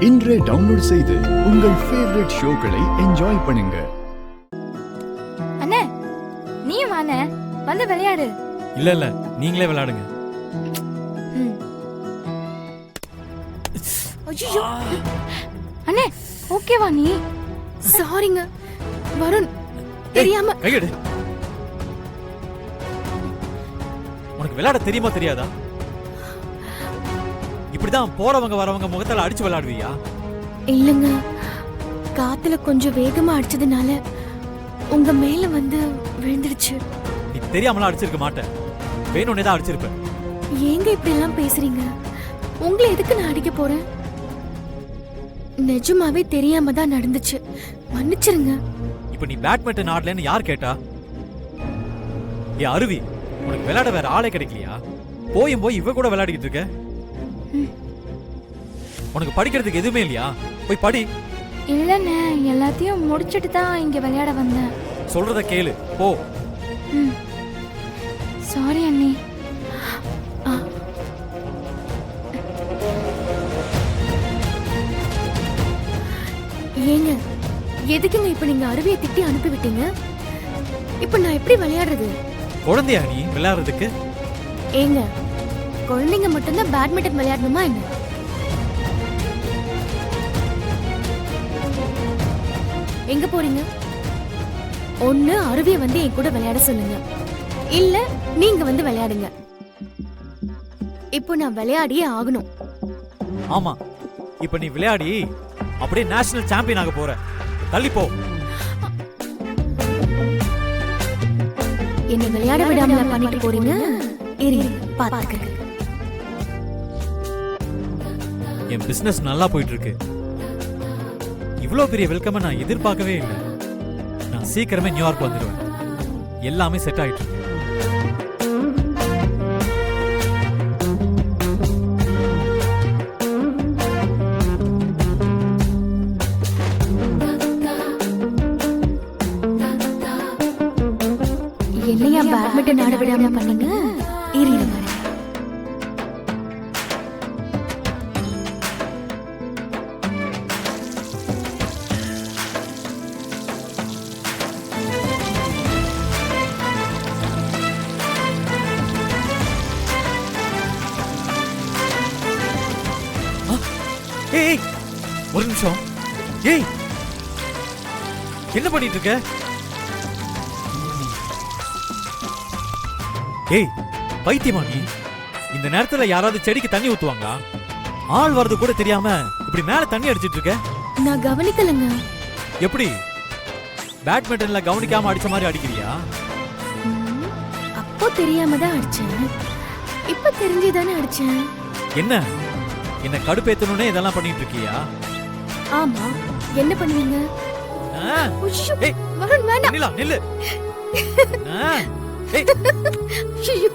இன்றே டவுன்லோட் செய்து உங்கள் ஃபேவரட் ஷோக்களை என்ஜாய் பண்ணுங்க. அண்ணே நீ வாண்ணே, வந்து விளையாடு. இல்ல நீங்களே விளையாடுங்க. ஐயோ அண்ணே, ஓகேவா நீ? சாரிங்க வருண், தெரியாம. கையெடு. உனக்கு விளையாட தெரியுமா தெரியாதா? இப்படிதான் போறவங்க வரவங்க முகத்தால அடிச்சு விளையாடுவியா? இல்லங்க, காத்துல கொஞ்சம் வேகமா அடிச்சதுனால உங்க மேல வந்து விழுந்துடுச்சு. நீ தெரியாமலாம் அடிச்சிருக்க மாட்டேன், வேணும்னே தான் அடிச்சிருப்ப. ஏங்க இப்படி எல்லாம் பேசுறீங்க? உங்களை எதுக்கு நான் அடிக்க போறேன்? நிஜமாவே தெரியாம தான் நடந்துச்சு, மன்னிச்சிருங்க. இப்ப நீ பேட்மிண்டன் ஆடலன்னு யார் கேட்டா? ஏ அருவி, உனக்கு விளையாட வேற ஆளே கிடைக்கலையா? போயும் போய் இவ கூட விளையாடிக்கிட்டு இருக்க. உனக்கு படிக்கிறதுக்கு எதுவுமே இல்லையா? போய் படி. இல்லண்ணே, எல்லாத்தையும் முடிச்சிட்டு தான் இங்க விளையாட வந்தேன். சொல்றத கேளு, போ. சாரி அண்ணி. ஏங்க எதுக்குங்க இப்ப நீங்க அருவியை திட்டி அனுப்பி விட்டீங்க? இப்ப நான் எப்படி விளையாடுறது? குழந்தையா நீ விளையாடுறதுக்கு? ஏங்க, குழந்தைங்க மட்டும்தான் பேட்மிண்டன் விளையாடணுமா என்ன? எங்க போறீங்க? ஒண்ணு அருவியை வந்து என் கூட விளையாட சொல்லுங்க, இல்ல நீங்க வந்து விளையாடுங்க. இப்போ நான் விளையாடியே ஆகணும். ஆமா, இப்ப நீ விளையாடி அப்படியே நேஷனல் சாம்பியன் ஆக போற. தள்ளி போ. என்ன விளையாட விடாம பண்ணிட்டு போறீங்க? பாத்துக்கிறேன். என் பிசினஸ் நல்லா போயிட்டு இருக்கு. இவ்வளோ பெரிய வெல்கம் நான் எதிர்பார்க்கவே இல்லை. நான் சீக்கிரமே நியூயார்க் வந்துடுவேன். எல்லாமே செட் ஆயிட்டு இருக்கு. என்னையா பேட்மிண்டன் ஆட விடாம பண்ணீங்க? இருங்க. ஏய், ஒரு நிமிஷம். ஏய், என்ன பண்ணிட்டு இருக்க? ஏய், பைத்தியமா நீ? இந்த நேரத்துல யாராவது செடிக்கு தண்ணி ஊத்துவாங்களா? ஆள் வரது கூட தெரியாம இப்படி மேல தண்ணி அடிச்சிட்டு இருக்க. நான் கவனிக்கலங்க. எப்படி பேட்மிண்டன்ல கவனிக்காம அடிச்ச மாதிரி அடிக்கிறியா? அப்போ தெரியாம தான் அடிச்சேன், இப்ப தெரிஞ்சுதானே அடிச்சேன். என்ன கடுப்பேத்தணும்னே இதெல்லாம் பண்ணிட்டு இருக்கியா? ஆமா, என்ன பண்ணுவீங்க? ஏய், வருண் வேண்டாம். நில்லு. ஏய். ஐயோ.